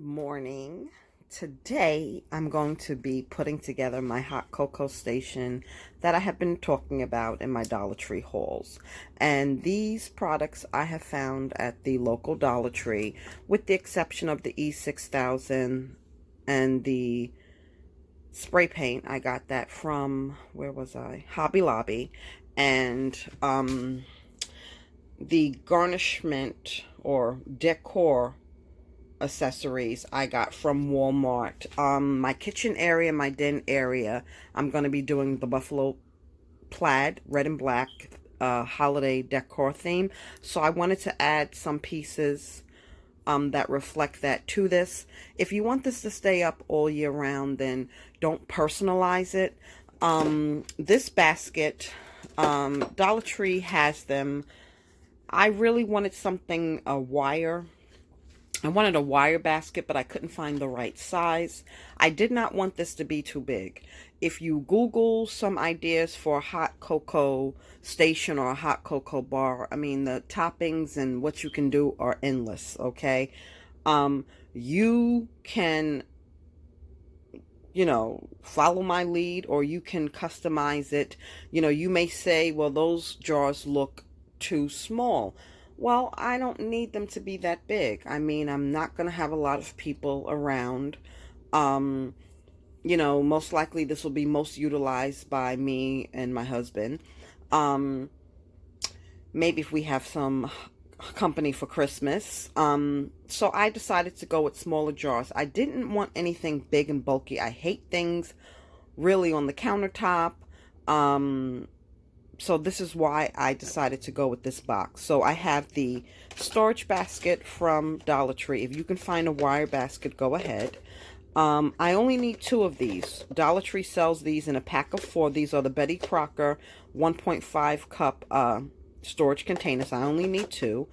morning. Today I'm going to be putting together my hot cocoa station that I have been talking about in my Dollar Tree hauls. And these products I have found at the local Dollar Tree, with the exception of the E6000 and the spray paint. I got that from, where was I? Hobby Lobby. And the garnishment or decor accessories I got from Walmart. My kitchen area, my den area, I'm going to be doing the buffalo plaid, red and black, holiday decor theme. So I wanted to add some pieces that reflect that to this. If you want this to stay up all year round, then don't personalize it. This basket, Dollar Tree has them. I really wanted something, I wanted a wire basket, but I couldn't find the right size. I did not want this to be too big. If you Google some ideas for a hot cocoa station or a hot cocoa bar, I mean, the toppings and what you can do are endless, okay? You can, follow my lead, or you can customize it. You may say, well, those jars look too small. Well, I don't need them to be that big. I mean, I'm not going to have a lot of people around. Most likely this will be most utilized by me and my husband. Maybe if we have some company for Christmas. So I decided to go with smaller jars. I didn't want anything big and bulky. I hate things really on the countertop. So this is why I decided to go with this box. So I have the storage basket from Dollar Tree. If you can find a wire basket, go ahead. I only need 2 of these. Dollar Tree sells these in a pack of 4. These are the Betty Crocker 1.5 cup storage containers. I only need 2.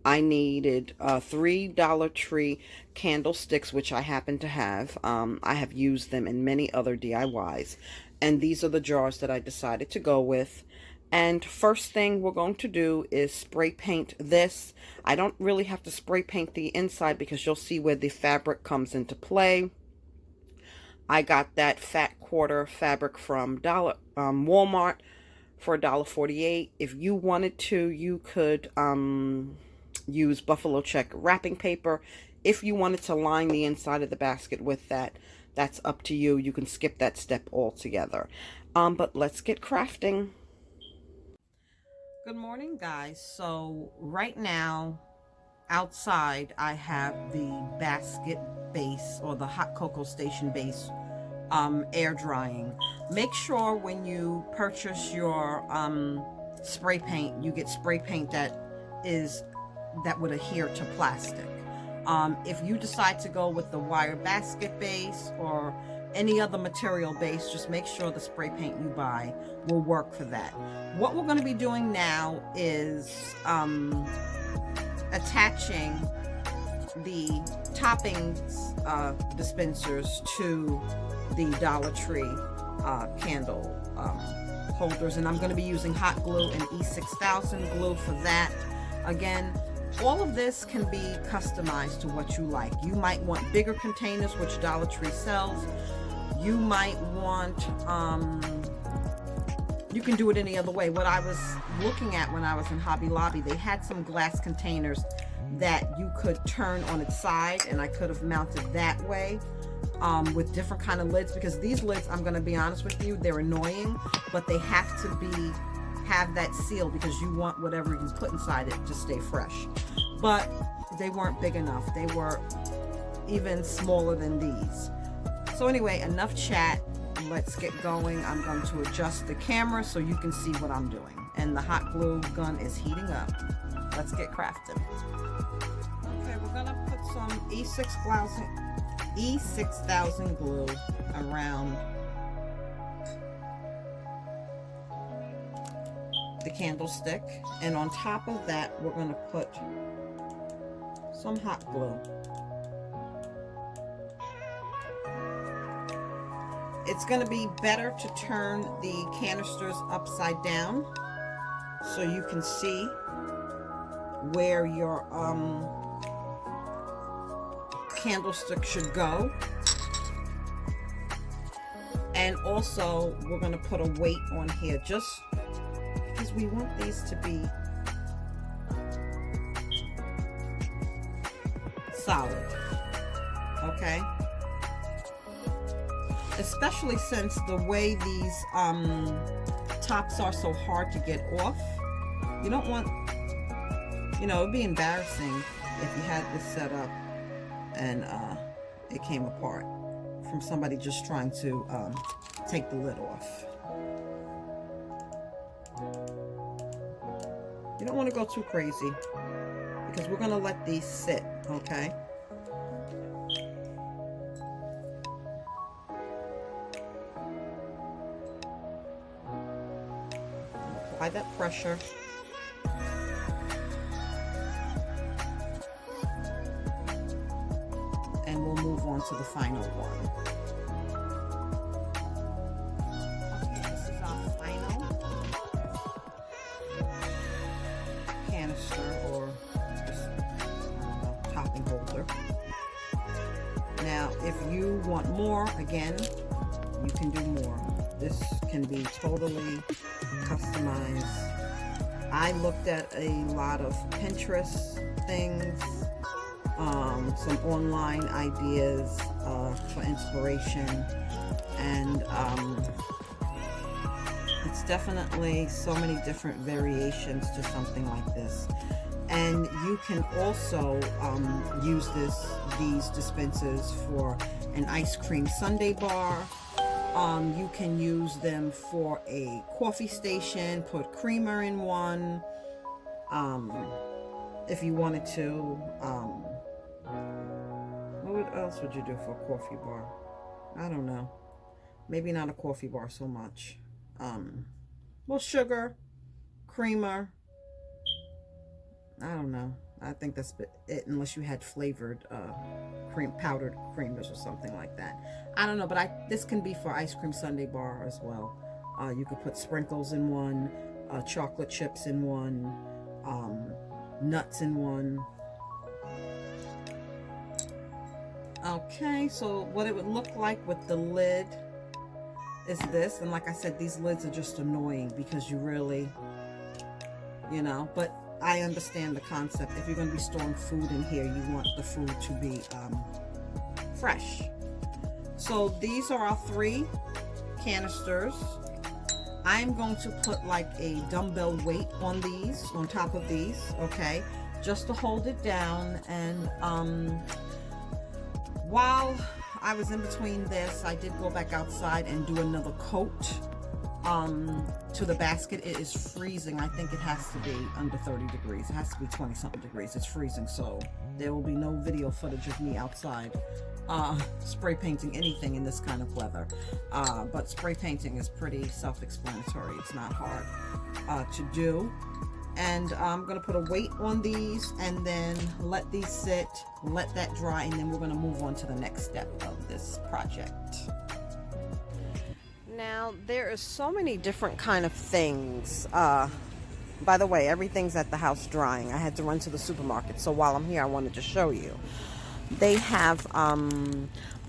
I needed 3 Dollar Tree candlesticks, which I happen to have. I have used them in many other DIYs. And these are the jars that I decided to go with. And first thing we're going to do is spray paint this. I don't really have to spray paint the inside because you'll see where the fabric comes into play. I got that fat quarter fabric from Walmart for $1.48. If you wanted to, you could use buffalo check wrapping paper. If you wanted to line the inside of the basket with that, that's up to you. You can skip that step altogether. But let's get crafting. Good morning, guys. So right now outside I have the basket base, or the hot cocoa station base, air drying. Make sure when you purchase your spray paint, you get spray paint that would adhere to plastic. If you decide to go with the wire basket base or any other material base, just make sure the spray paint you buy will work for that. What we're going to be doing now is attaching the toppings dispensers to the Dollar Tree candle holders, and I'm going to be using hot glue and E6000 glue for that. Again, all of this can be customized to what you like. You might want bigger containers, which Dollar Tree sells. You might want, you can do it any other way. What I was looking at when I was in Hobby Lobby, they had some glass containers that you could turn on its side, and I could have mounted that way with different kind of lids, because these lids, I'm going to be honest with you, they're annoying, but they have to have that seal because you want whatever you put inside it to stay fresh. But they weren't big enough. They were even smaller than these. So anyway, enough chat. Let's get going. I'm going to adjust the camera so you can see what I'm doing. And the hot glue gun is heating up. Let's get crafting. Okay, we're going to put some E6000 glue around the candlestick, and on top of that we're going to put some hot glue. It's going to be better to turn the canisters upside down so you can see where your candlestick should go. And also, we're going to put a weight on here just because we want these to be solid. Okay? Especially since the way these tops are so hard to get off. You don't want, you know, it'd be embarrassing if you had this set up and it came apart from somebody just trying to take the lid off. You don't want to go too crazy because we're going to let these sit, okay? Apply that pressure. And we'll move on to the final one. Okay, this is our final canister or just, topping holder. Now, if you want more, again, you can do more. This can be totally customized. I looked at a lot of Pinterest things, some online ideas for inspiration, and it's definitely so many different variations to something like this. And you can also use these dispensers for an ice cream sundae bar. You can use them for a coffee station, put creamer in one, if you wanted to. What else would you do for a coffee bar? I don't know. Maybe not a coffee bar so much. Well, sugar, creamer. I don't know. I think that's it, unless you had flavored powdered creamers or something like that. I don't know, but this can be for ice cream sundae bar as well. You could put sprinkles in one, chocolate chips in one, nuts in one. Okay, so what it would look like with the lid is this. And like I said, these lids are just annoying because you really, you know, but I understand the concept. If you're going to be storing food in here, you want the food to be fresh. So these are our 3 canisters. I'm going to put like a dumbbell weight on these, on top of these, okay, just to hold it down. And while I was in between this, I did go back outside and do another coat to the basket. It is freezing. I think it has to be under 30 degrees. It has to be 20 something degrees. It's freezing, so there will be no video footage of me outside spray painting anything in this kind of weather. But spray painting is pretty self-explanatory. It's not hard to do. And I'm going to put a weight on these and then let these sit, let that dry, and then we're going to move on to the next step of this project. Now, there are so many different kind of things. By the way, everything's at the house drying. I had to run to the supermarket, so while I'm here, I wanted to show you. They have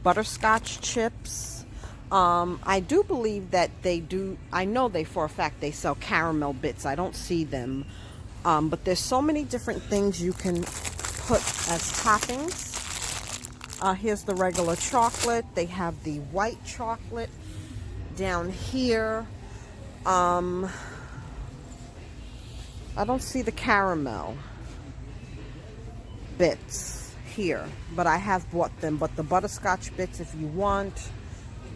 butterscotch chips. I do believe that they do. I know for a fact they sell caramel bits. I don't see them. But there's so many different things you can put as toppings. Here's the regular chocolate. They have the white chocolate down here. I don't see the caramel bits here, but I have bought them. But the butterscotch bits, if you want,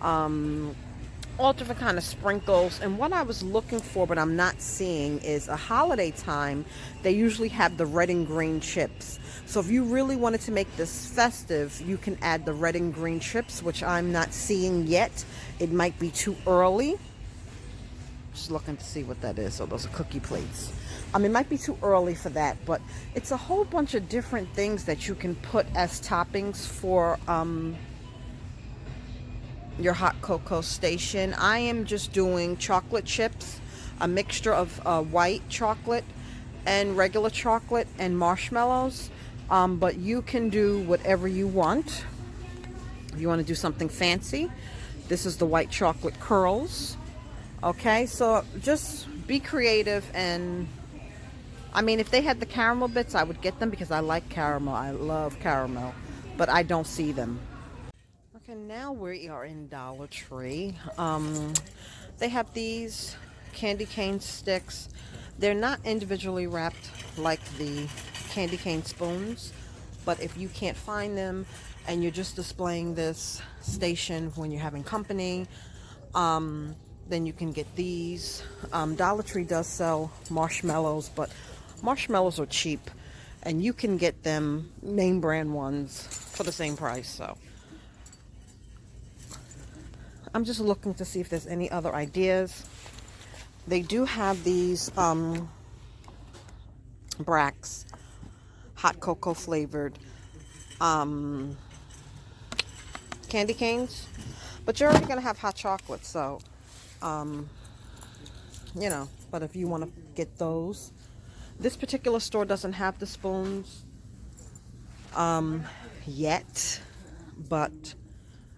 all different kind of sprinkles. And what I was looking for, but I'm not seeing, is a holiday time. They usually have the red and green chips. So if you really wanted to make this festive, you can add the red and green chips, which I'm not seeing yet. It might be too early. Just looking to see what that is. So those are cookie plates. It might be too early for that, but it's a whole bunch of different things that you can put as toppings for your hot cocoa station. I am just doing chocolate chips, a mixture of white chocolate and regular chocolate and marshmallows. But you can do whatever you want. If you want to do something fancy, this is the white chocolate curls. Okay, so just be creative. And I mean, if they had the caramel bits, I would get them because I like caramel. I love caramel, but I don't see them. Okay, now we are in Dollar Tree. They have these candy cane sticks. They're not individually wrapped like the candy cane spoons, but if you can't find them and you're just displaying this station when you're having company, then you can get these. Dollar Tree does sell marshmallows, but marshmallows are cheap, and you can get them name brand ones for the same price. So I'm just looking to see if there's any other ideas. They do have these Brax hot cocoa flavored candy canes, but you're already gonna have hot chocolate, so you know. But if you want to get those, this particular store doesn't have the spoons yet, but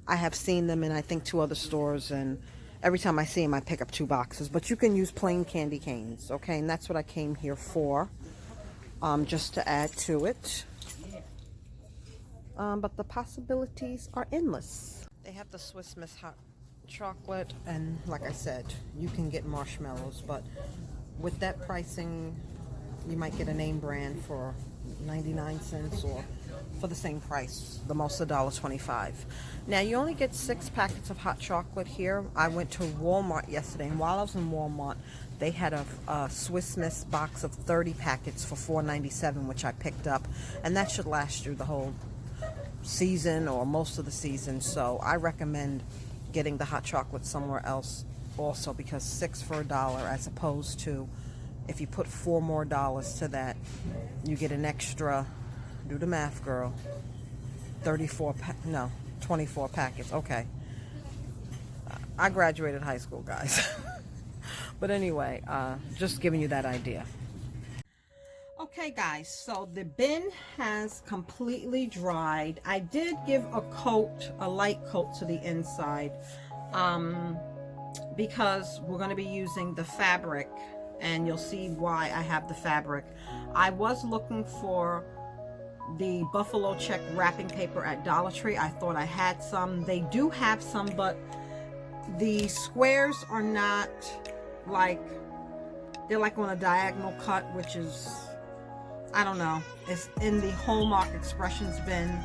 I have seen them in I think 2 other stores, and every time I see them I pick up 2 boxes. But you can use plain candy canes, okay? And that's what I came here for, just to add to it. But the possibilities are endless. They have the Swiss Miss hot chocolate, and like I said, you can get marshmallows, but with that pricing you might get a name brand for 99 cents or for the same price, the most $1.25. Now you only get 6 packets of hot chocolate here. I went to Walmart yesterday, and while I was in Walmart they had a Swiss Miss box of 30 packets for $4.97, which I picked up, and that should last you the whole season or most of the season. So I recommend getting the hot chocolate somewhere else also, because 6 for $1, as opposed to if you put $4 more to that, you get an extra, do the math girl, 24 packets. Okay, I graduated high school, guys. But anyway, just giving you that idea. Okay guys, so the bin has completely dried. I did give a light coat to the inside, because we're going to be using the fabric, and you'll see why I have the fabric. I was looking for the buffalo check wrapping paper at Dollar Tree. I thought I had some. They do have some, but the squares are not like, they're like on a diagonal cut, which is, I don't know. It's in the Hallmark Expressions bin.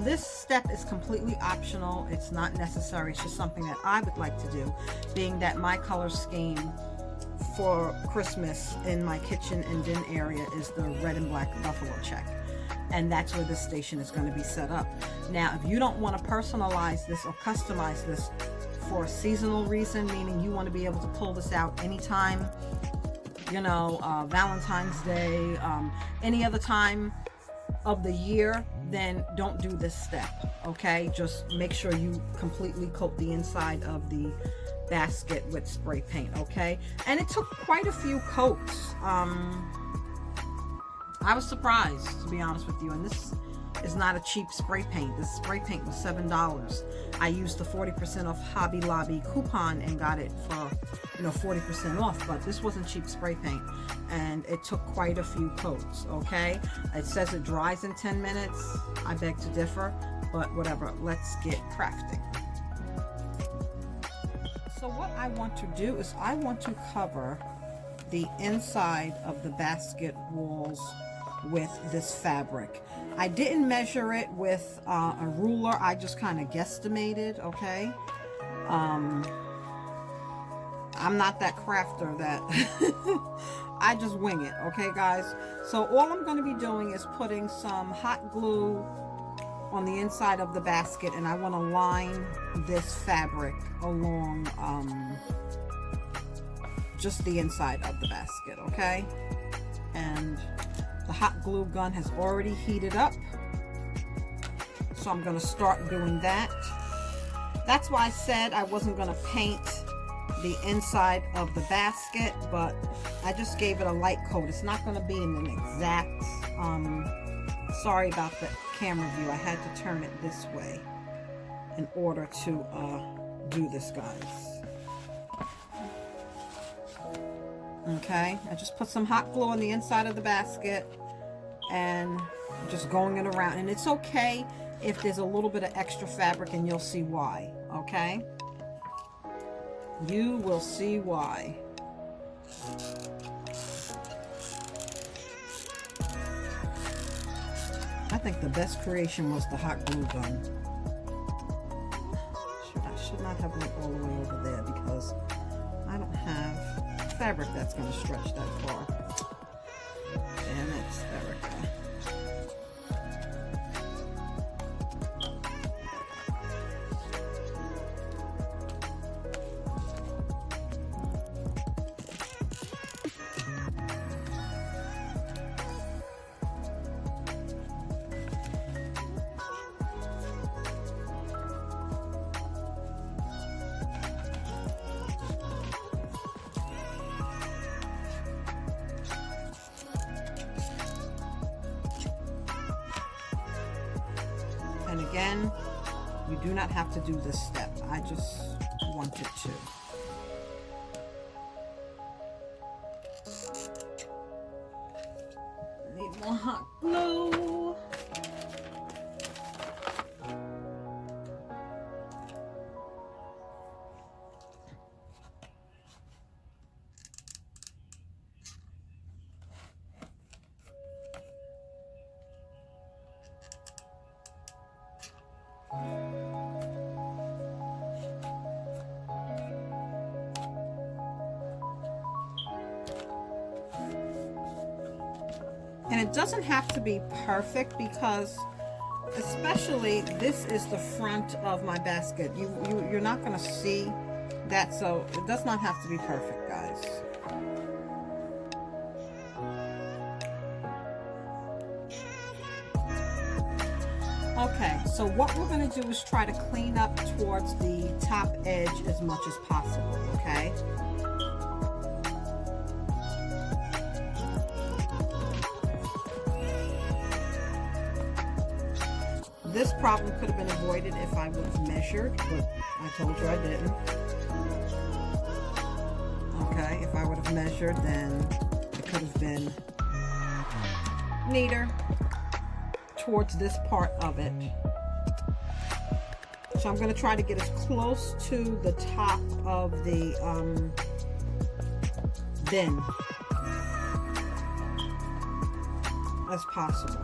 This step is completely optional. It's not necessary. It's just something that I would like to do, being that my color scheme for Christmas in my kitchen and din area is the red and black buffalo check, and that's where this station is going to be set up. Now if you don't want to personalize this or customize this for a seasonal reason, meaning you want to be able to pull this out anytime, you know, Valentine's Day, any other time of the year, then don't do this step, okay? Just make sure you completely coat the inside of the basket with spray paint, okay? And it took quite a few coats. I was surprised, to be honest with you, and this is not a cheap spray paint. This spray paint was $7. I used the 40% off Hobby Lobby coupon and got it for, 40% off, but this wasn't cheap spray paint, and it took quite a few coats, okay? It says it dries in 10 minutes. I beg to differ, but whatever, let's get crafting. So what I want to do is I want to cover the inside of the basket walls with this fabric. I didn't measure it with a ruler. I just kind of guesstimated, okay? I'm not that crafter that I just wing it, okay guys? So all I'm going to be doing is putting some hot glue on the inside of the basket, and I want to line this fabric along just the inside of the basket, okay? And the hot glue gun has already heated up, so I'm going to start doing that. That's why I said I wasn't going to paint the inside of the basket, but I just gave it a light coat. It's not going to be in an exact Sorry about the camera view. I had to turn it this way in order to do this, guys. Okay, I just put some hot glue on the inside of the basket and just going it around. And it's okay if there's a little bit of extra fabric, and you'll see why, okay? You will see why. I think the best creation was the hot glue gun. I should not have went all the way over there because I don't have fabric that's going to stretch that far. Damn it, Erica. And again, you do not have to do this step. I just wanted to. Need more hot glue. And it doesn't have to be perfect because, especially, this is the front of my basket. You're not going to see that, so it does not have to be perfect, guys. Okay, so what we're going to do is try to clean up towards the top edge as much as possible, okay? This problem could have been avoided if I would have measured, but I told you I didn't. Okay, if I would have measured, then it could have been neater towards this part of it. So I'm going to try to get as close to the top of the bin as possible.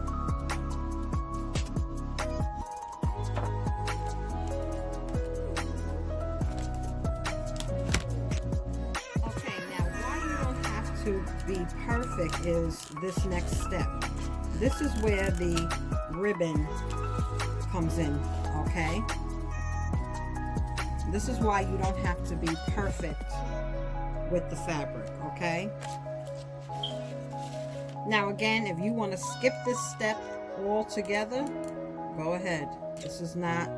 To be perfect is this next step. This is where the ribbon comes in, okay? This is why you don't have to be perfect with the fabric, okay? Now again, if you want to skip this step altogether, go ahead. This is not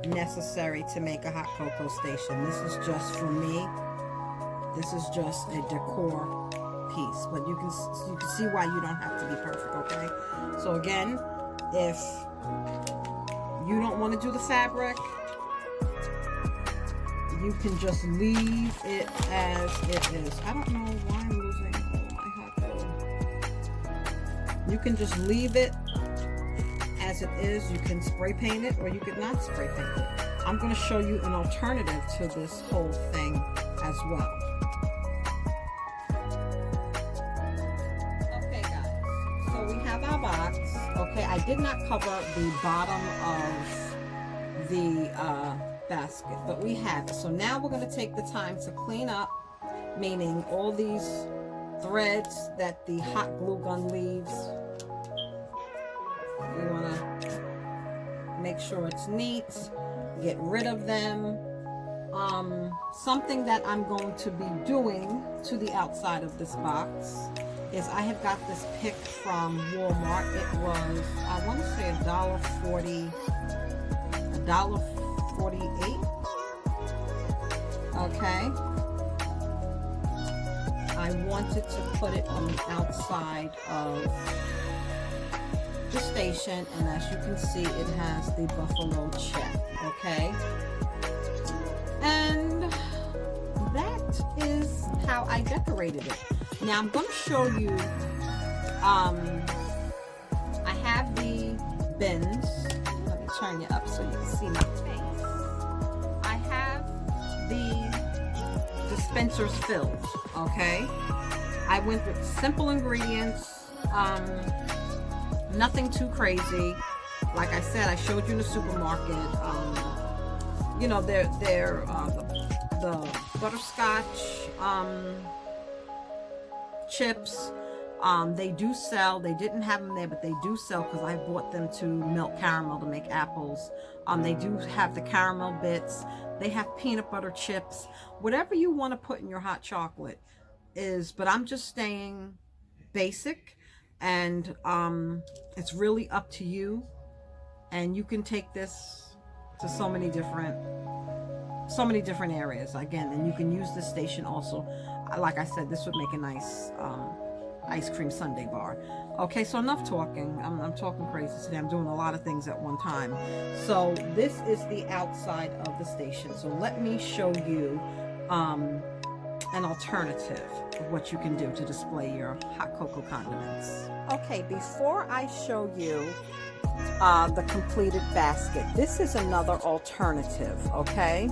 necessary to make a hot cocoa station. This is just for me. This is just a decor piece, but you can see why you don't have to be perfect, okay? So again, if you don't want to do the fabric, you can just leave it as it is. I don't know why I'm losing all my hot glue. You can just leave it as it is. You can spray paint it, or you could not spray paint it. I'm going to show you an alternative to this whole thing as well. Our box. Okay, I did not cover the bottom of the basket, but we have it. So now we're going to take the time to clean up, meaning all these threads that the hot glue gun leaves. You want to make sure it's neat, get rid of them. Something that I'm going to be doing to the outside of this box is I have got this pick from Walmart. It was, I want to say $1.40, $1.48. Okay. I wanted to put it on the outside of the station, and as you can see, it has the buffalo check, okay? And that is how I decorated it. Now I'm going to show you, I have the bins. Let me turn you up so you can see my face. I have the dispensers filled, okay? I went with simple ingredients, nothing too crazy. Like I said, I showed you in the supermarket. You know, they're the butterscotch chips. They do sell. They didn't have them there, but they do sell because I bought them to melt caramel to make apples. They do have the caramel bits. They have peanut butter chips. Whatever you want to put in your hot chocolate is, but I'm just staying basic, and it's really up to you. And you can take this to so many different areas again, and you can use this station also. Like I said, this would make a nice ice cream sundae bar. Okay, so enough talking. I'm talking crazy today. I'm doing a lot of things at one time. So this is the outside of the station. So let me show you an alternative of what you can do to display your hot cocoa condiments. Okay, before I show you the completed basket, this is another alternative, okay?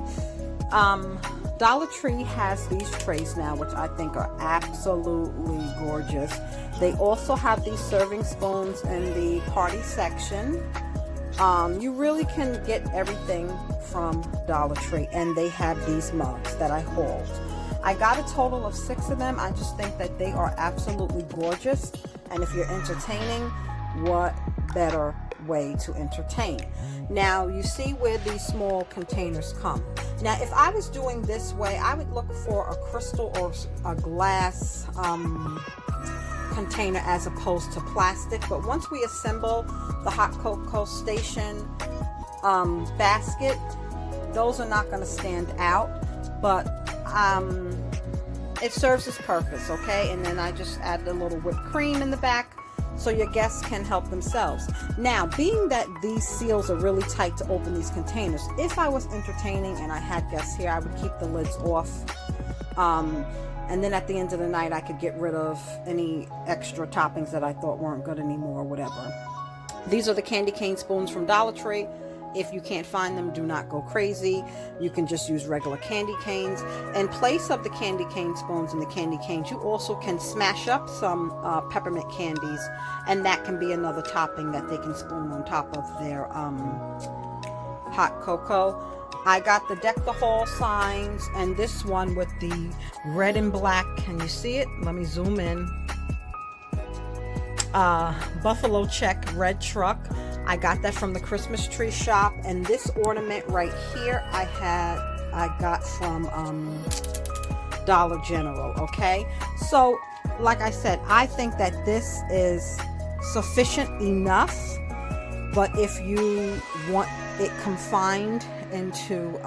Dollar Tree has these trays now, which I think are absolutely gorgeous. They also have these serving spoons in the party section. You really can get everything from Dollar Tree, and they have these mugs that I hauled. I got a total of 6 of them. I just think that they are absolutely gorgeous, and if you're entertaining, what better way to entertain? Now you see where these small containers come. Now if I was doing this way, I would look for a crystal or a glass container as opposed to plastic. But once we assemble the hot cocoa station basket, those are not going to stand out, but it serves its purpose, okay? And then I just add a little whipped cream in the back so your guests can help themselves. Now, being that these seals are really tight to open these containers, if I was entertaining and I had guests here, I would keep the lids off. And then at the end of the night, I could get rid of any extra toppings that I thought weren't good anymore or whatever. These are the candy cane spoons from Dollar Tree. If you can't find them, do not go crazy. You can just use regular candy canes. In place of the candy cane spoons and the candy canes, you also can smash up some peppermint candies, and that can be another topping that they can spoon on top of their hot cocoa. I got the Deck the Hall signs, and this one with the red and black. Can you see it? Let me zoom in. Buffalo check red truck. I got that from the Christmas tree shop, and this ornament right here I got from Dollar General. Okay, so like I said, I think that this is sufficient enough, but if you want it confined into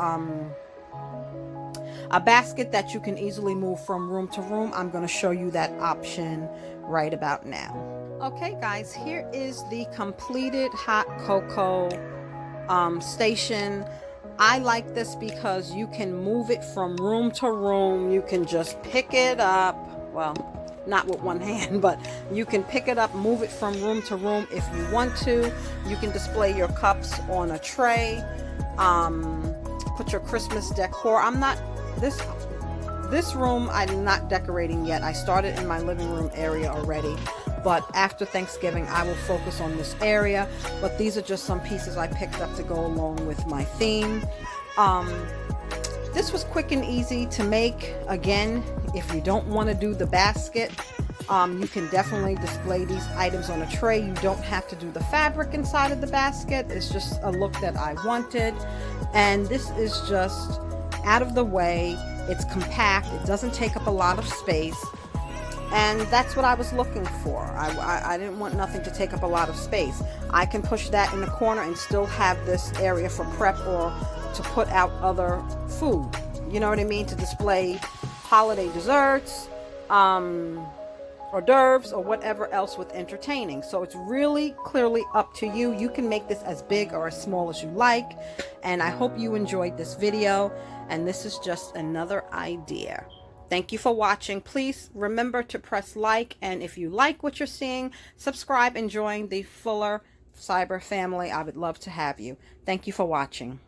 a basket that you can easily move from room to room, I'm going to show you that option right about now. Okay guys, here is the completed hot cocoa station. I like this because you can move it from room to room. You can just pick it up, well, not with one hand, but you can pick it up, move it from room to room if you want to. You can display your cups on a tray, put your Christmas decor. This room I'm not decorating yet. I started in my living room area already, but after Thanksgiving I will focus on this area. But these are just some pieces I picked up to go along with my theme. This was quick and easy to make. Again, if you don't want to do the basket, you can definitely display these items on a tray. You don't have to do the fabric inside of the basket. It's just a look that I wanted, and this is just out of the way. It's compact, it doesn't take up a lot of space, and that's what I was looking for. I didn't want nothing to take up a lot of space. I can push that in the corner and still have this area for prep or to put out other food, you know what I mean, to display holiday desserts, hors d'oeuvres or whatever else with entertaining. So it's really clearly up to you. You can make this as big or as small as you like. And I hope you enjoyed this video. And this is just another idea. Thank you for watching. Please remember to press like. And if you like what you're seeing, subscribe and join the Fuller Cyber family. I would love to have you. Thank you for watching.